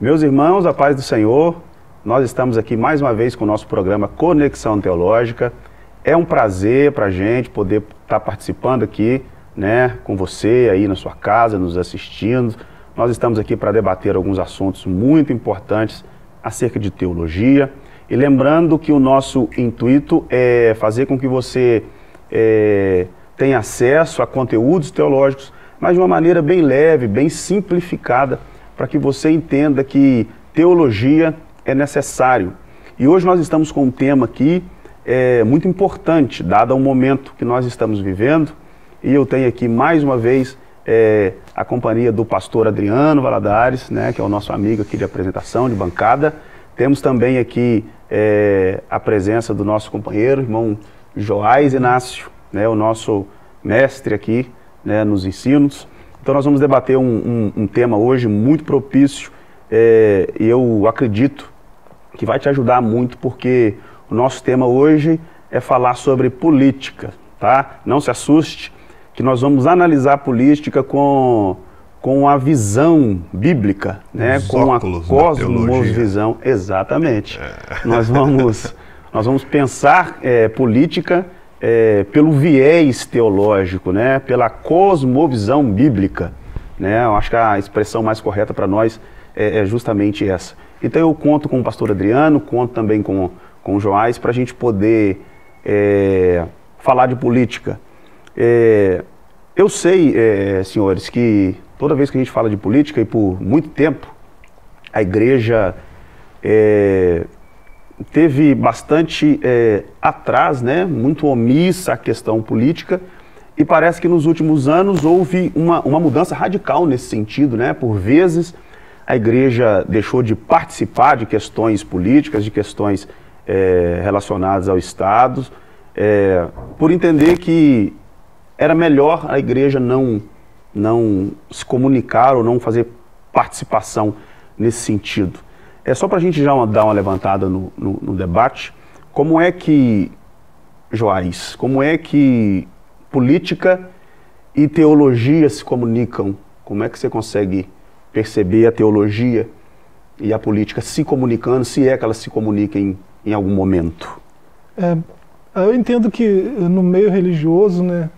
Meus irmãos, a paz do Senhor, nós estamos aqui mais uma vez com o nosso programa Conexão Teológica. É um prazer para a gente poder estar participando aqui, né, com você aí na sua casa, nos assistindo. Nós estamos aqui para debater alguns assuntos muito importantes acerca de teologia. E lembrando que o nosso intuito é fazer com que você tenha acesso a conteúdos teológicos, mas de uma maneira bem leve, bem simplificada, para que você entenda que teologia é necessário. E hoje nós estamos com um tema aqui muito importante, dado o momento que nós estamos vivendo, e eu tenho aqui mais uma vez a companhia do pastor Adriano Valadares, né, que é o nosso amigo aqui de apresentação, de bancada. Temos também aqui a presença do nosso companheiro, irmão Joás Inácio, né, o nosso mestre aqui, né, nos ensinos. Então nós vamos debater um tema hoje muito propício, e eu acredito que vai te ajudar muito, porque o nosso tema hoje é falar sobre política, tá? Não se assuste, que nós vamos analisar a política com a visão bíblica, né? Com a cosmovisão, exatamente. Nós vamos pensar política pelo viés teológico, né? Pela cosmovisão bíblica, né? Eu acho que a expressão mais correta para nós é justamente essa. Então eu conto com o pastor Adriano, conto também com o Joás, para a gente poder falar de política. Eu sei, senhores, que toda vez que a gente fala de política, e por muito tempo, a igreja teve bastante atrás, né, muito omissa a questão política, e parece que nos últimos anos houve uma mudança radical nesse sentido, né? Por vezes a igreja deixou de participar de questões políticas, de questões relacionadas ao Estado, por entender que era melhor a igreja não se comunicar ou não fazer participação nesse sentido. Só para a gente já dar uma levantada no debate, como é que, Joás, como é que política e teologia se comunicam? Como é que você consegue perceber a teologia e a política se comunicando, se é que elas se comuniquem em algum momento? Eu entendo que no meio religioso, né,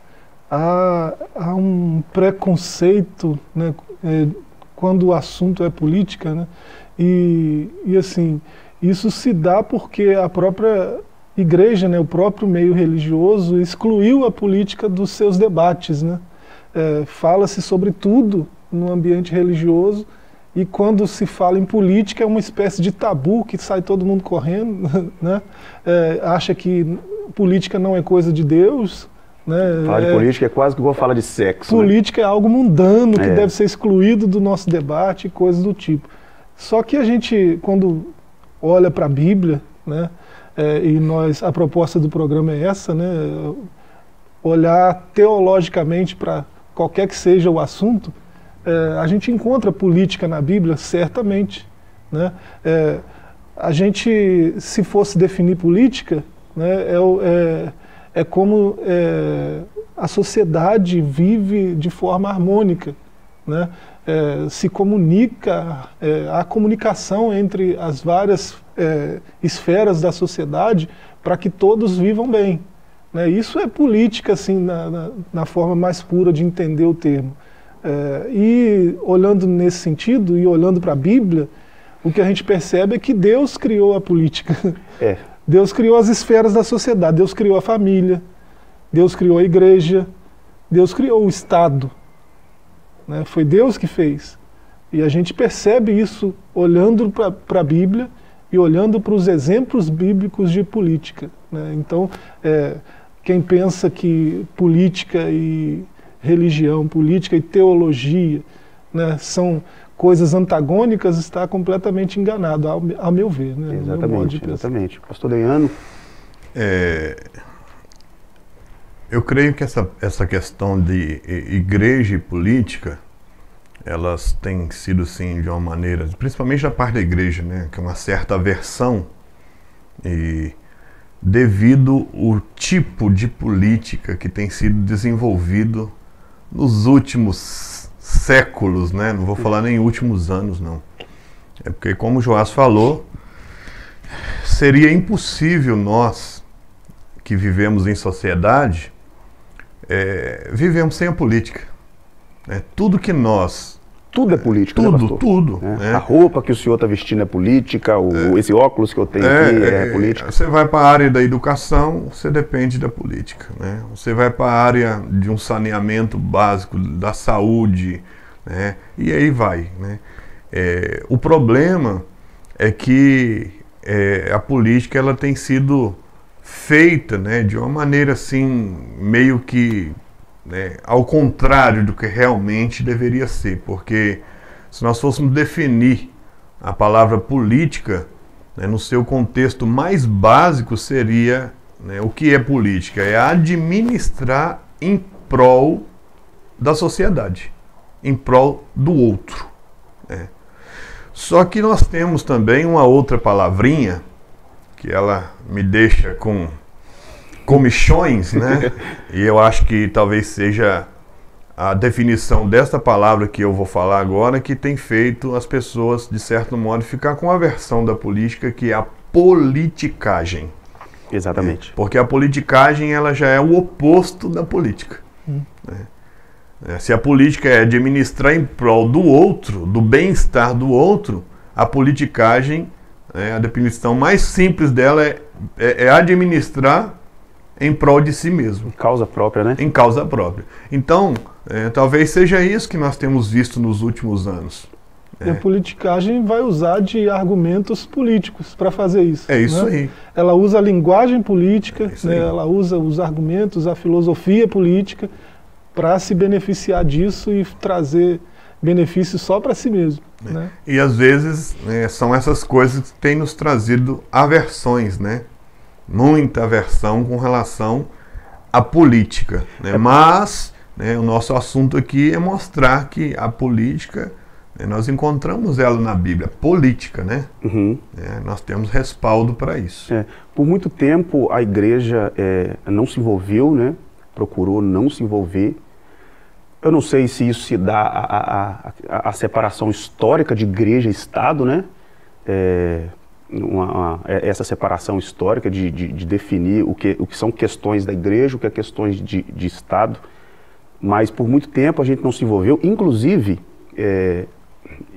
há um preconceito, né, quando o assunto é política, né, e assim, isso se dá porque a própria igreja, né, o próprio meio religioso excluiu a política dos seus debates, né? Fala-se sobre tudo no ambiente religioso, e quando se fala em política é uma espécie de tabu que sai todo mundo correndo, né? Acha que política não é coisa de Deus, né? Falar de política é quase que vou falar de sexo. Política, né? É algo mundano que deve ser excluído do nosso debate, coisas do tipo. Só que a gente, quando olha para a Bíblia, né, e a proposta do programa é essa, né, olhar teologicamente para qualquer que seja o assunto, a gente encontra política na Bíblia, certamente, né? A gente, se fosse definir política, né, é como a sociedade vive de forma harmônica, né? Se comunica, a comunicação entre as várias esferas da sociedade para que todos vivam bem, né? Isso é política, assim, na forma mais pura de entender o termo. E olhando nesse sentido, e olhando para a Bíblia, o que a gente percebe é que Deus criou a política. Deus criou as esferas da sociedade, Deus criou a família, Deus criou a igreja, Deus criou o Estado. Né? Foi Deus que fez. E a gente percebe isso olhando para a Bíblia e olhando para os exemplos bíblicos de política. Né? Então, quem pensa que política e religião, política e teologia, né, são coisas antagônicas, está completamente enganado, a meu ver. Né? Exatamente. Pastor Adriano? Eu creio que essa questão de igreja e política, elas têm sido, sim, de uma maneira, principalmente da parte da igreja, né, que é uma certa aversão, e devido ao tipo de política que tem sido desenvolvido nos últimos séculos, né, não vou falar nem últimos anos, não. É porque, como o Joás falou, seria impossível nós, que vivemos em sociedade, vivemos sem a política. Tudo que nós... Tudo é política, tudo, né, pastor? Tudo. A roupa que o senhor está vestindo é política, esse óculos que eu tenho aqui é política. Você vai para a área da educação, você depende da política. Né? Você vai para a área de um saneamento básico, da saúde, né? E aí vai. Né? O problema é que a política ela tem sido feita, né, de uma maneira assim, meio que... ao contrário do que realmente deveria ser, porque se nós fôssemos definir a palavra política, né, no seu contexto mais básico seria, né, o que é política? É administrar em prol da sociedade, em prol do outro. Né? Só que nós temos também uma outra palavrinha, que ela me deixa com comichões, né? E eu acho que talvez seja a definição dessa palavra que eu vou falar agora que tem feito as pessoas, de certo modo, ficar com aversão da política, que é a politicagem. Exatamente. Porque a politicagem ela já é o oposto da política. Né? Se a política é administrar em prol do outro, do bem-estar do outro, a politicagem, a definição mais simples dela é administrar em prol de si mesmo. Em causa própria, né? Em causa própria. Então, talvez seja isso que nós temos visto nos últimos anos. E a politicagem vai usar de argumentos políticos para fazer isso. É isso, né? Aí. Ela usa a linguagem política, né? Ela usa os argumentos, a filosofia política para se beneficiar disso e trazer benefícios só para si mesmo. Né? E às vezes são essas coisas que têm nos trazido aversões, né? Muita aversão com relação à política. Né? Mas o nosso assunto aqui é mostrar que a política, nós encontramos ela na Bíblia, política, né? Uhum. Nós temos respaldo para isso. Por muito tempo a igreja não se envolveu, né? Procurou não se envolver. Eu não sei se isso se dá a separação histórica de igreja e Estado, né? Essa separação histórica de definir o que são questões da igreja, o que é questões de Estado, mas por muito tempo a gente não se envolveu. Inclusive,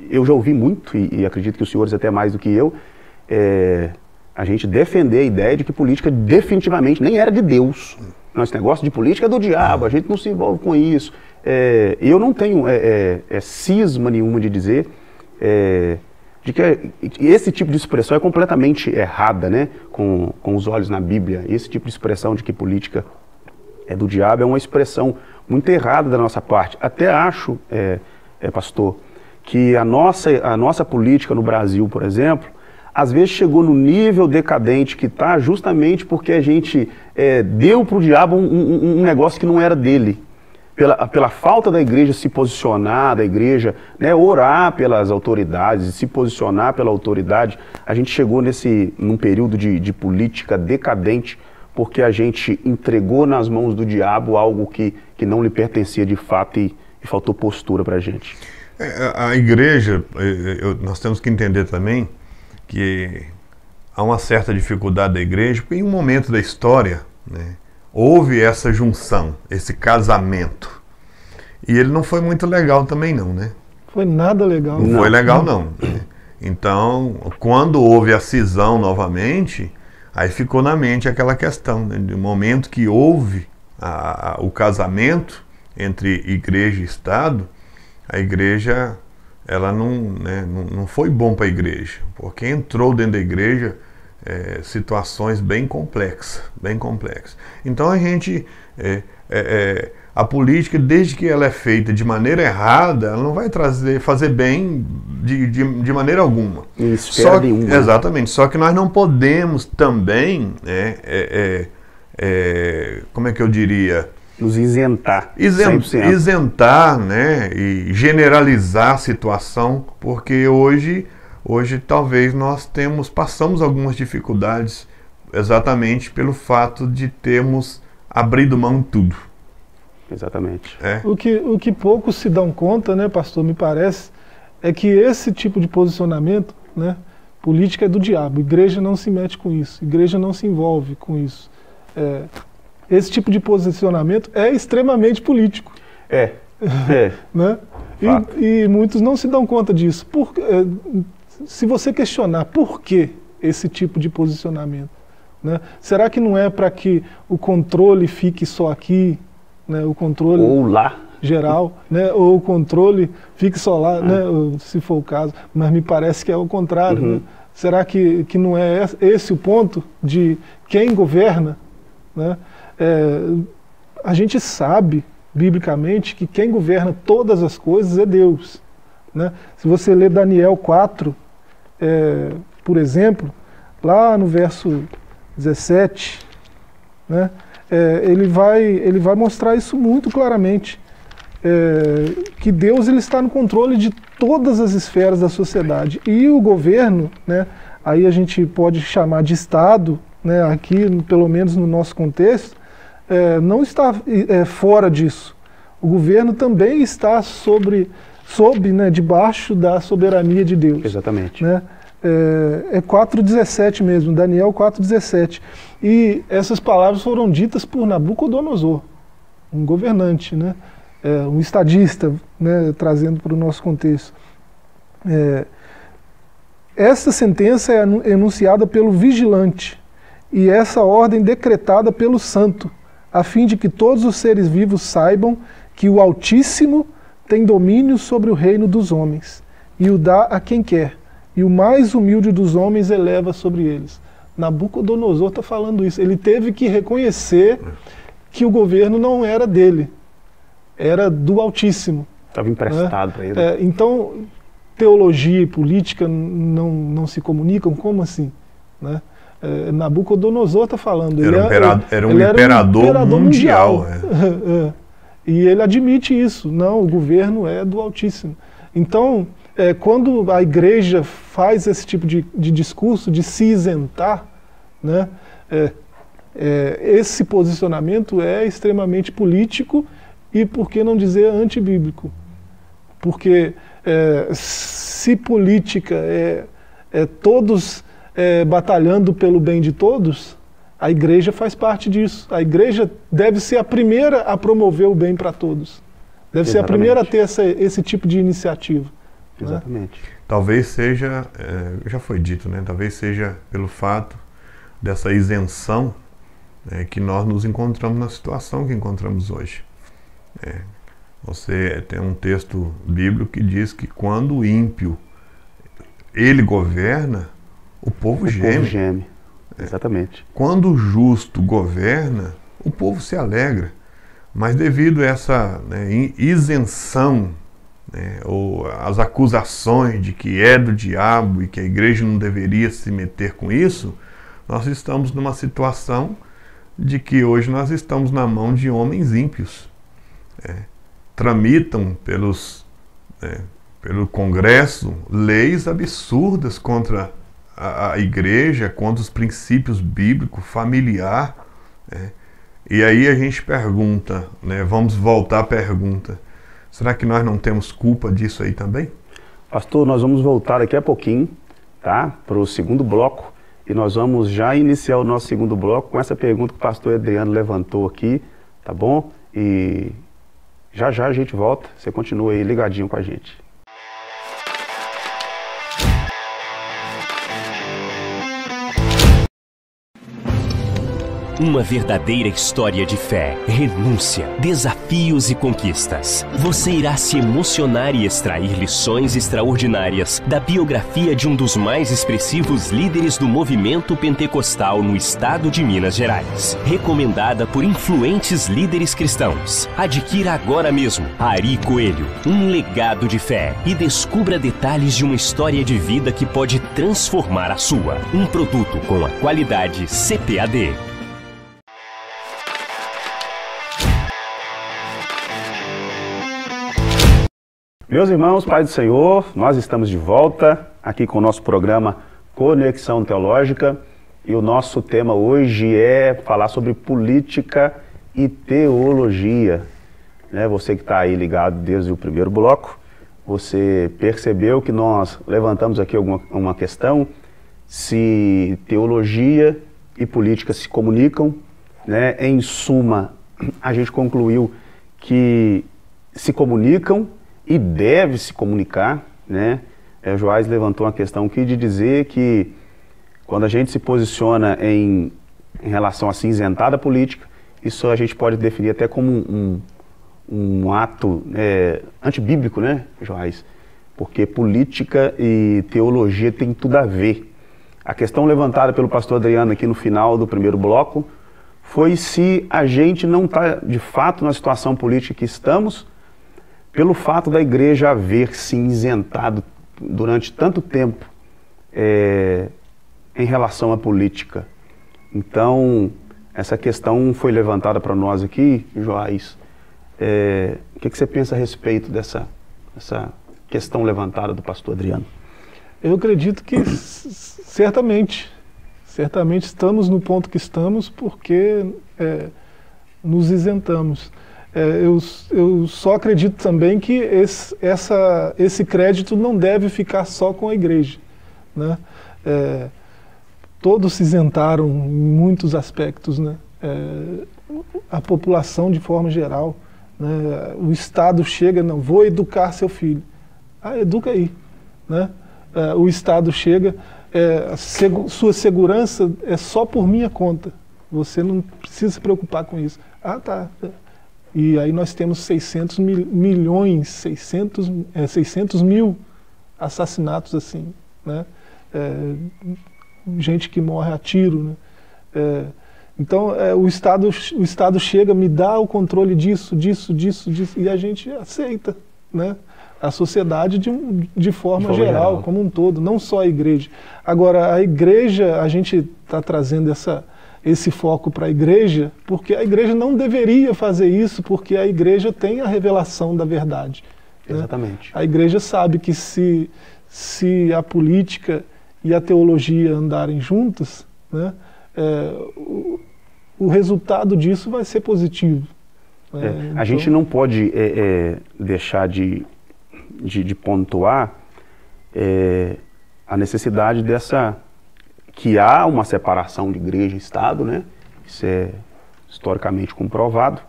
eu já ouvi muito, e acredito que os senhores até mais do que eu, a gente defender a ideia de que política definitivamente nem era de Deus. Esse negócio de política é do diabo, a gente não se envolve com isso. Eu não tenho cisma nenhuma de dizer de que esse tipo de expressão é completamente errada, né? Com os olhos na Bíblia. Esse tipo de expressão de que política é do diabo é uma expressão muito errada da nossa parte. Até acho, pastor, que a nossa política no Brasil, por exemplo, às vezes chegou no nível decadente que está justamente porque a gente deu para o diabo um negócio que não era dele. Pela falta da igreja se posicionar, da igreja, né, orar pelas autoridades, se posicionar pela autoridade, a gente chegou num período de política decadente, porque a gente entregou nas mãos do diabo algo que não lhe pertencia de fato e faltou postura para a gente. A igreja, nós temos que entender também que há uma certa dificuldade da igreja, porque em um momento da história, né, houve essa junção, esse casamento. E ele não foi muito legal também não, né? Foi nada legal. Não foi legal não. Então, quando houve a cisão novamente, aí ficou na mente aquela questão, né? Do momento que houve o casamento entre igreja e Estado, a igreja, ela não foi bom para a igreja, porque entrou dentro da igreja situações bem complexas. Então a gente, a política, desde que ela é feita de maneira errada, ela não vai fazer bem de maneira alguma. Exatamente, só que nós não podemos também, como é que eu diria? Nos isentar. Isentar, né, e generalizar a situação, porque hoje talvez nós passamos algumas dificuldades exatamente pelo fato de termos abrido mão de tudo. Exatamente. O que poucos se dão conta, né, pastor, me parece, é que esse tipo de posicionamento né? Política é do diabo, igreja não se mete com isso, igreja não se envolve com isso. Esse tipo de posicionamento é extremamente político. Né? E muitos não se dão conta disso. Se você questionar por que esse tipo de posicionamento, né? Será que não é para que o controle fique só aqui, né? O controle ou lá geral, né? Ou o controle fique só lá, né? Se for o caso, mas me parece que é o contrário. Né? Será que não é esse o ponto de quem governa? Né? A gente sabe, biblicamente, que quem governa todas as coisas é Deus. Né? Se você ler Daniel 4, por exemplo, lá no verso 17, né? Ele vai mostrar isso muito claramente, que Deus ele está no controle de todas as esferas da sociedade. E o governo, né, aí a gente pode chamar de Estado, né, aqui, pelo menos no nosso contexto, não está fora disso. O governo também está sob, né, debaixo da soberania de Deus. Exatamente. Né? É 4,17 mesmo, Daniel 4,17. E essas palavras foram ditas por Nabucodonosor, um governante, né? Um estadista, né, trazendo para o nosso contexto. Essa sentença é enunciada pelo vigilante e essa ordem decretada pelo santo, a fim de que todos os seres vivos saibam que o Altíssimo tem domínio sobre o reino dos homens e o dá a quem quer, e o mais humilde dos homens eleva sobre eles. Nabucodonosor está falando isso. Ele teve que reconhecer que o governo não era dele, era do Altíssimo. Estava emprestado para ele. Então, teologia e política não se comunicam? Como assim? Né? Nabucodonosor está falando. Era um imperador mundial. E ele admite isso. Não, o governo é do Altíssimo. Então, quando a igreja faz esse tipo de discurso, de se isentar, né, esse posicionamento é extremamente político e, por que não dizer, antibíblico. Porque se política todos batalhando pelo bem de todos, a igreja faz parte disso. A igreja deve ser a primeira a promover o bem para todos. Deve ser a primeira a ter esse tipo de iniciativa. Exatamente. Né? Talvez seja, já foi dito, né? Talvez seja pelo fato dessa isenção que nós nos encontramos na situação que encontramos hoje. Você tem um texto bíblico que diz que quando o ímpio ele governa, o povo geme. Exatamente. Quando o justo governa, o povo se alegra. Mas devido a essa isenção, ou as acusações de que é do diabo e que a igreja não deveria se meter com isso, nós estamos numa situação de que hoje nós estamos na mão de homens ímpios. Tramitam pelo Congresso leis absurdas contra a igreja, contra os princípios bíblicos, familiar. E aí a gente pergunta, vamos voltar à pergunta, será que nós não temos culpa disso aí também? Pastor, nós vamos voltar daqui a pouquinho, tá? Para o segundo bloco, e nós vamos já iniciar o nosso segundo bloco com essa pergunta que o pastor Adriano levantou aqui, tá bom? E já a gente volta, você continua aí ligadinho com a gente. Uma verdadeira história de fé, renúncia, desafios e conquistas. Você irá se emocionar e extrair lições extraordinárias da biografia de um dos mais expressivos líderes do movimento pentecostal no estado de Minas Gerais. Recomendada por influentes líderes cristãos. Adquira agora mesmo Ari Coelho, um legado de fé, e descubra detalhes de uma história de vida que pode transformar a sua. Um produto com a qualidade CPAD. Meus irmãos, Pai do Senhor, nós estamos de volta aqui com o nosso programa Conexão Teológica, e o nosso tema hoje é falar sobre política e teologia. Você que está aí ligado desde o primeiro bloco, você percebeu que nós levantamos aqui uma questão, se teologia e política se comunicam, né? Em suma, a gente concluiu que se comunicam e deve se comunicar, né? O Joás levantou uma questão aqui de dizer que quando a gente se posiciona em relação a cinzentada política, isso a gente pode definir até como um ato antibíblico, né, Joás? Porque política e teologia tem tudo a ver. A questão levantada pelo pastor Adriano aqui no final do primeiro bloco foi se a gente não está, de fato, na situação política que estamos, pelo fato da igreja haver se isentado durante tanto tempo em relação à política. Então, essa questão foi levantada para nós aqui, Joás. O que você pensa a respeito dessa questão levantada do pastor Adriano? Eu acredito que certamente estamos no ponto que estamos porque nos isentamos. Eu só acredito também que esse crédito não deve ficar só com a igreja, né? Todos se isentaram em muitos aspectos, né? A população de forma geral, né? O Estado chega, não, vou educar seu filho. Educa aí, né? O Estado chega, sua segurança é só por minha conta, você não precisa se preocupar com isso. Tá. E aí nós temos 600 mil assassinatos assim, né? Gente que morre a tiro, né? Então o Estado chega, me dá o controle disso, e a gente aceita, né? A sociedade de forma geral, como um todo, não só a igreja. Agora, a igreja, a gente está trazendo esse foco para a igreja, porque a igreja não deveria fazer isso, porque a igreja tem a revelação da verdade. Exatamente. Né? A igreja sabe que se a política e a teologia andarem juntas, né, o resultado disso vai ser positivo. A gente não pode deixar de pontuar a necessidade que há uma separação de igreja e Estado, né? Isso é historicamente comprovado.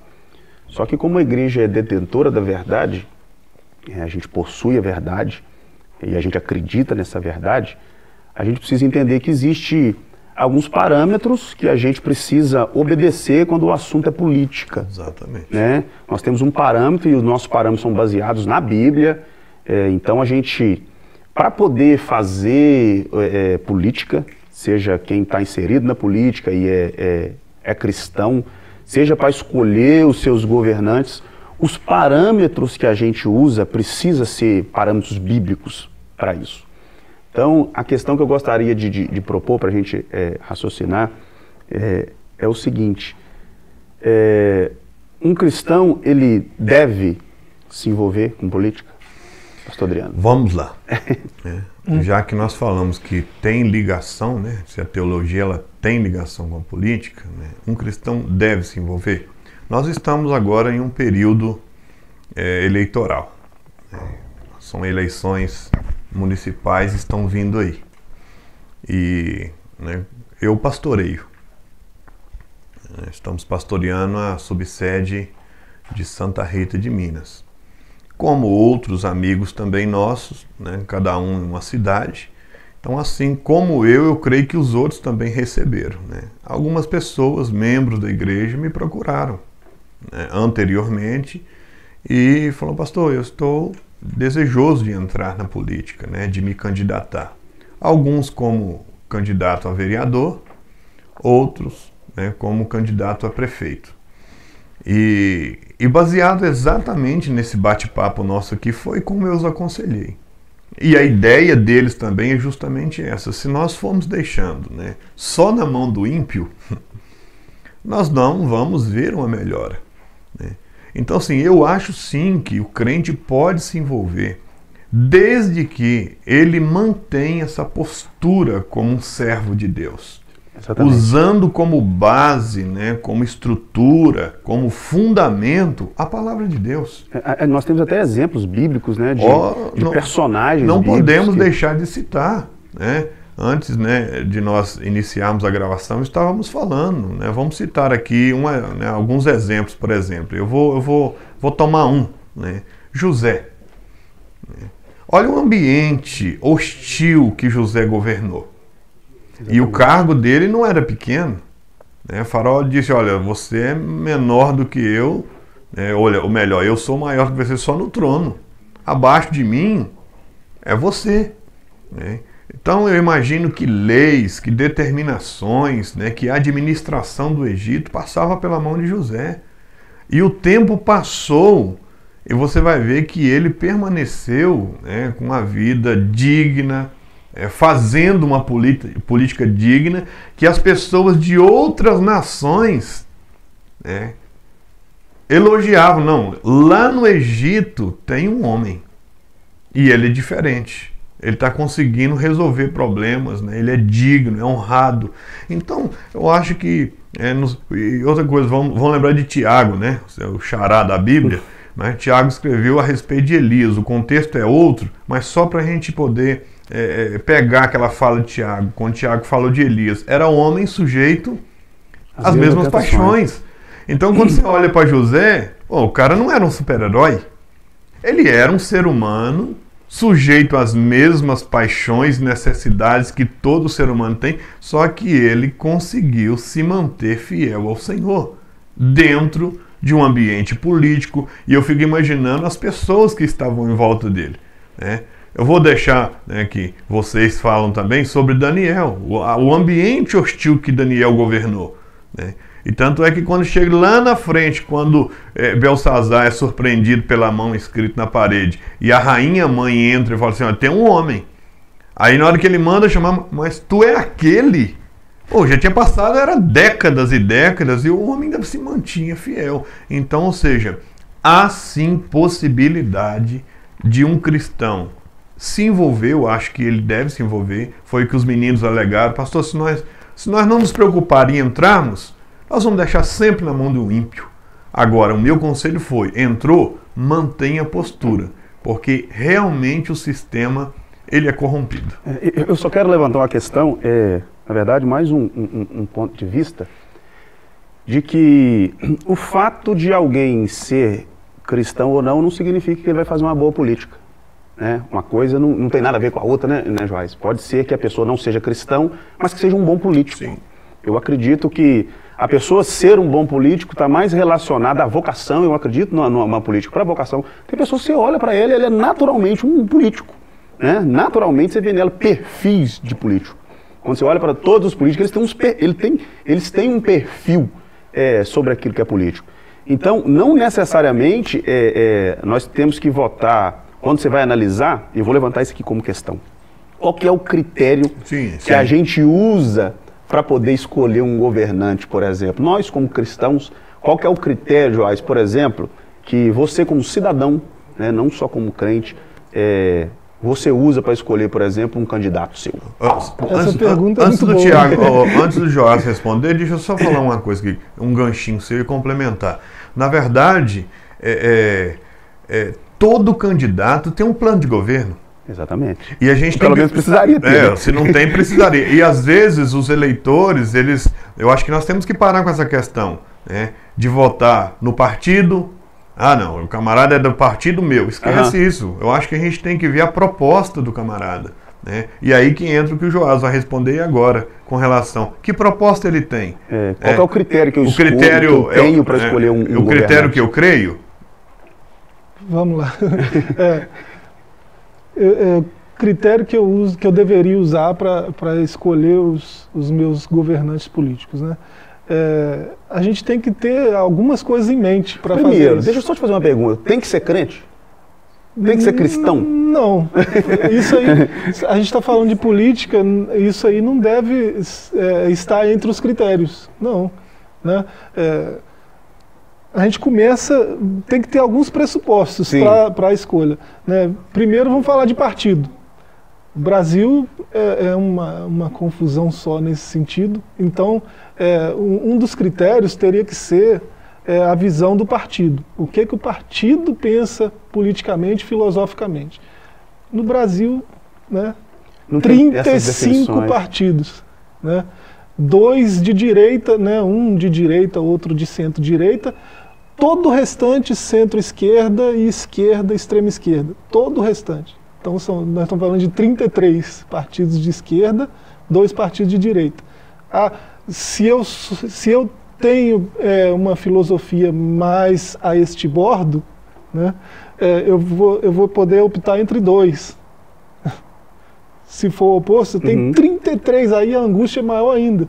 Só que como a igreja é detentora da verdade, a gente possui a verdade e a gente acredita nessa verdade, a gente precisa entender que existe alguns parâmetros que a gente precisa obedecer quando o assunto é política. Exatamente. Né? Nós temos um parâmetro e os nossos parâmetros são baseados na Bíblia. Então a gente, para poder fazer política, seja quem está inserido na política e é cristão, seja para escolher os seus governantes, os parâmetros que a gente usa precisa ser parâmetros bíblicos para isso. Então, a questão que eu gostaria de propor para a gente raciocinar é o seguinte: um cristão, ele deve se envolver com política? Pastor Adriano. Vamos lá. Já que nós falamos que tem ligação, né, se a teologia ela tem ligação com a política, né, um cristão deve se envolver. Nós estamos agora em um período eleitoral. São eleições municipais, estão vindo aí. E eu pastoreio. Estamos pastoreando a subsede de Santa Rita de Minas. Como outros amigos também nossos, né, cada um em uma cidade. Então, assim como eu creio que os outros também receberam. Né? Algumas pessoas, membros da igreja, me procuraram, né, anteriormente e falaram: pastor, eu estou desejoso de entrar na política, né, de me candidatar. Alguns como candidato a vereador, outros, né, como candidato a prefeito. E baseado exatamente nesse bate-papo nosso aqui, foi como eu os aconselhei. E a ideia deles também é justamente essa: se nós formos deixando, né, só na mão do ímpio, nós não vamos ver uma melhora. Né? Então, assim, eu acho sim que o crente pode se envolver, desde que ele mantenha essa postura como um servo de Deus. Exatamente. Usando como base, né, como estrutura, como fundamento, a palavra de Deus. Nós temos até exemplos bíblicos, né, de personagens não bíblicos. Não podemos deixar de citar, né? Antes, né, de nós iniciarmos a gravação, estávamos falando, né? Vamos citar aqui alguns exemplos, por exemplo. Eu vou tomar um, né? José. Olha o ambiente hostil que José governou. Exatamente. E o cargo dele não era pequeno. Né? Faraó disse, olha, você é menor do que eu, né? Olha, ou melhor, eu sou maior que você só no trono. Abaixo de mim é você. Né? Então eu imagino que leis, que determinações, né, que a administração do Egito passava pela mão de José. E o tempo passou e você vai ver que ele permaneceu, né, com uma vida digna, fazendo uma política digna, que as pessoas de outras nações, né, elogiavam. Não, lá no Egito tem um homem e ele é diferente. Ele está conseguindo resolver problemas, né? Ele é digno, é honrado. Então, eu acho que... E outra coisa, vamos lembrar de Tiago, né? O xará da Bíblia. Né? Tiago escreveu a respeito de Elias. O contexto é outro, mas só para a gente poder pegar aquela fala de Tiago. Quando Tiago falou de Elias, era um homem sujeito às mesmas paixões. Então, quando você olha para José, o cara não era um super-herói. Ele era um ser humano sujeito às mesmas paixões e necessidades que todo ser humano tem, só que ele conseguiu se manter fiel ao Senhor, dentro de um ambiente político, e eu fico imaginando as pessoas que estavam em volta dele. Né? Eu vou deixar, né, que vocês falam também sobre Daniel, o ambiente hostil que Daniel governou. Né? E tanto é que quando chega lá na frente, quando Belsazar é surpreendido pela mão escrita na parede, e a rainha mãe entra e fala assim, tem um homem. Aí na hora que ele manda chamar, mas tu é aquele? Pô, já tinha passado, era décadas e décadas, e o homem ainda se mantinha fiel. Então, ou seja, há sim possibilidade de um cristão se envolver, eu acho que ele deve se envolver, foi o que os meninos alegaram, pastor, se nós não nos preocuparmos em entrarmos, nós vamos deixar sempre na mão do ímpio. Agora, o meu conselho foi, entrou, mantenha a postura, porque realmente o sistema, ele é corrompido. Eu só quero levantar uma questão, na verdade, mais um ponto de vista, de que o fato de alguém ser cristão ou não significa que ele vai fazer uma boa política. Né? Uma coisa não tem nada a ver com a outra, né, Joás? Pode ser que a pessoa não seja cristão, mas que seja um bom político. Sim. Eu acredito que a pessoa ser um bom político está mais relacionada à vocação, eu acredito numa política para a vocação. Tem pessoas que você olha para ele é naturalmente um político. Né? Naturalmente você vê nela perfis de político. Quando você olha para todos os políticos, eles têm um perfil sobre aquilo que é político. Então, não necessariamente nós temos que votar, quando você vai analisar, e eu vou levantar isso aqui como questão, qual que é o critério que a gente usa para poder escolher um governante, por exemplo. Nós, como cristãos, qual que é o critério, Joás, por exemplo, que você como cidadão, né, não só como crente, você usa para escolher, por exemplo, um candidato seu? Essa pergunta é muito boa. Antes do Joás responder, deixa eu só falar uma coisa aqui, um ganchinho seu e complementar. Na verdade, todo candidato tem um plano de governo. Exatamente. E a gente pelo menos precisaria ter. Se não tem, precisaria. E às vezes os eleitores, eu acho que nós temos que parar com essa questão, né, de votar no partido. Ah, não, o camarada é do partido meu. Esquece isso. Eu acho que a gente tem que ver a proposta do camarada. Né? E aí que entra o que o Joás vai responder agora, com relação. Que proposta ele tem? Qual é o critério que eu tenho para escolher um governante? O critério que eu creio? Vamos lá. Critério que eu uso, que eu deveria usar para escolher os meus governantes políticos, né? A gente tem que ter algumas coisas em mente para fazer isso. Primeiro, deixa eu só te fazer uma pergunta. Tem que ser crente? Tem que ser cristão? Não. Isso aí, a gente está falando de política, isso aí não deve estar entre os critérios. Não. Né? A gente tem que ter alguns pressupostos para a escolha. Né? Primeiro, vamos falar de partido. O Brasil é uma confusão só nesse sentido. Então, um dos critérios teria que ser a visão do partido. O que o partido pensa politicamente, filosoficamente. No Brasil, né, 35 partidos, né, 2 de direita, né, um de direita, outro de centro-direita, todo o restante centro-esquerda e esquerda, extrema-esquerda. Todo o restante. Então nós estamos falando de 33 partidos de esquerda, 2 partidos de direita. Se eu tenho uma filosofia mais a este bordo, né, eu vou poder optar entre 2. Se for o oposto, tem 33, aí a angústia é maior ainda.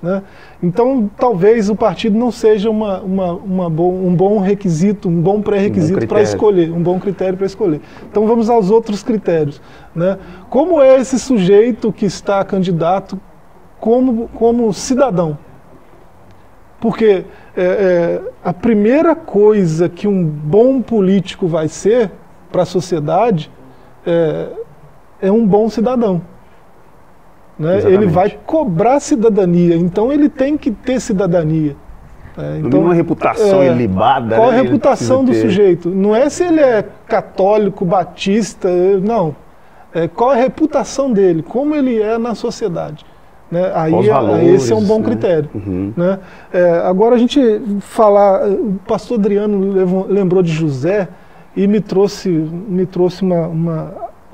Né? Então, talvez o partido não seja um bom requisito, um bom pré-requisito para escolher, um bom critério para escolher. Então, vamos aos outros critérios. Né? Como é esse sujeito que está candidato como cidadão? Porque a primeira coisa que um bom político vai ser para a sociedade é um bom cidadão. Né? Ele vai cobrar cidadania, então ele tem que ter cidadania. Então, uma reputação ilibada. Qual a reputação do sujeito? Não é se ele é católico, batista, não. Qual a reputação dele? Como ele é na sociedade? Né? Aí esse é um bom critério. Né? Agora a gente o pastor Adriano lembrou de José e me trouxe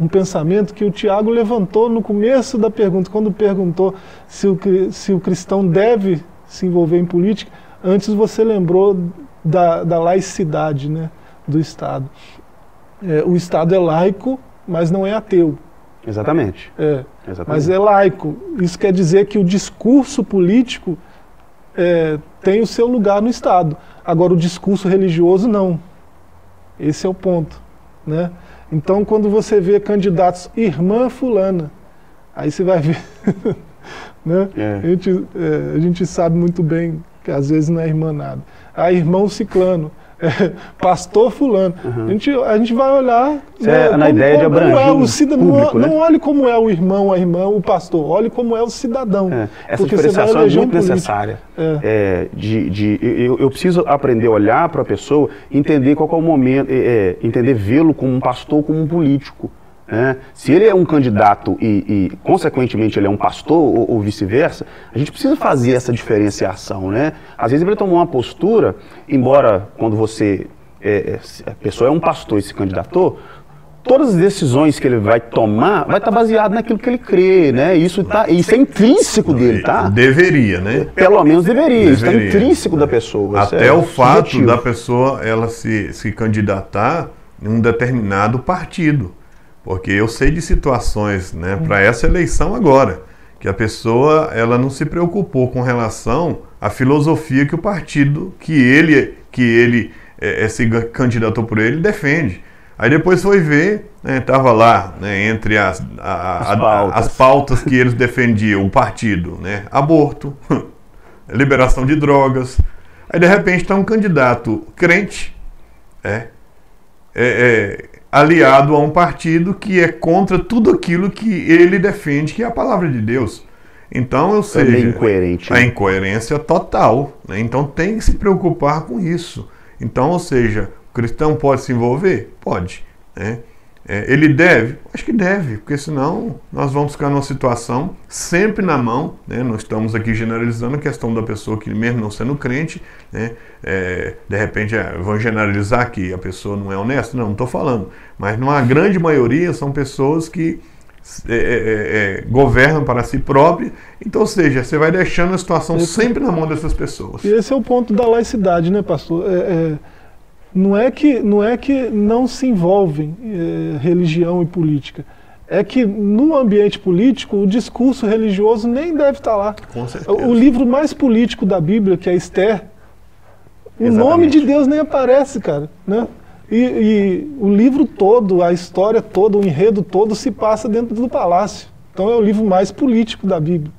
um pensamento que o Tiago levantou no começo da pergunta, quando perguntou se o cristão deve se envolver em política. Antes você lembrou da laicidade, né, do Estado. O Estado é laico, mas não é ateu. Exatamente. Mas é laico. Isso quer dizer que o discurso político tem o seu lugar no Estado. Agora, o discurso religioso, não. Esse é o ponto. Né? Então, quando você vê candidatos irmã fulana, aí você vai ver... né? A gente sabe muito bem que às vezes não é irmã nada. Irmão ciclano. Pastor fulano. A gente vai olhar... na ideia de abranger o público, não olhe como é o irmão, a irmã, o pastor. Olhe como é o cidadão. Essa diferenciação é muito necessária. Eu preciso aprender a olhar para a pessoa, entender qual é o momento, entender vê-lo como um pastor, como um político. Se ele é um candidato e consequentemente, ele é um pastor ou vice-versa, a gente precisa fazer essa diferenciação, né? Às vezes ele tomou uma postura, embora quando a pessoa é um pastor e se candidatou, todas as decisões que ele vai tomar vai estar baseado naquilo que ele crê, né? Isso é intrínseco dele, tá? Deveria, né? Pelo menos deveria. Isso está intrínseco da pessoa. Até o fato da pessoa ela se candidatar em um determinado partido. Porque eu sei de situações, né, para essa eleição agora, que a pessoa ela não se preocupou com relação à filosofia que o partido que ele se candidatou por ele defende. Aí depois foi ver, estava lá, né, entre as pautas que eles defendiam, o partido, né, aborto, liberação de drogas. Aí de repente está um candidato crente, aliado a um partido que é contra tudo aquilo que ele defende, que é a palavra de Deus. Então, ou seja, incoerente, né? A incoerência total. Né? Então tem que se preocupar com isso. Então, ou seja, o cristão pode se envolver? Pode. Né? Ele deve? Acho que deve, porque senão nós vamos ficar numa situação sempre na mão, né? Nós estamos aqui generalizando a questão da pessoa que mesmo não sendo crente, né? De repente vão generalizar que a pessoa não é honesta, não estou falando, mas numa grande maioria são pessoas que governam para si próprias, então, ou seja, você vai deixando a situação sempre na mão dessas pessoas. E esse é o ponto da laicidade, né, pastor? Não é que não se envolvem religião e política. É que no ambiente político o discurso religioso nem deve estar lá. Com certeza. O livro mais político da Bíblia, que é Esther, o nome de Deus nem aparece, cara. Né? E o livro todo, a história toda, o enredo todo se passa dentro do palácio. Então é o livro mais político da Bíblia.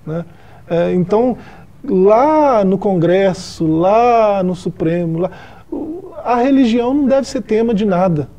Né? Então, lá no Congresso, lá no Supremo, a religião não deve ser tema de nada.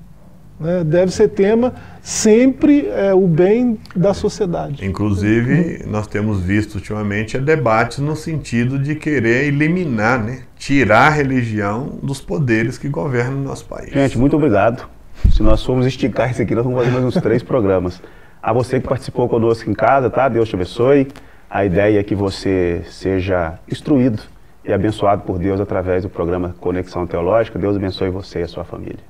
né? Deve ser tema sempre o bem da sociedade. Inclusive, nós temos visto ultimamente debates no sentido de querer eliminar, né, tirar a religião dos poderes que governam o nosso país. Gente, muito obrigado. Se nós formos esticar isso aqui, nós vamos fazer mais uns 3 programas. A você que participou conosco em casa, tá? Deus te abençoe. A ideia é que você seja instruído e abençoado por Deus através do programa Conexão Teológica. Deus abençoe você e a sua família.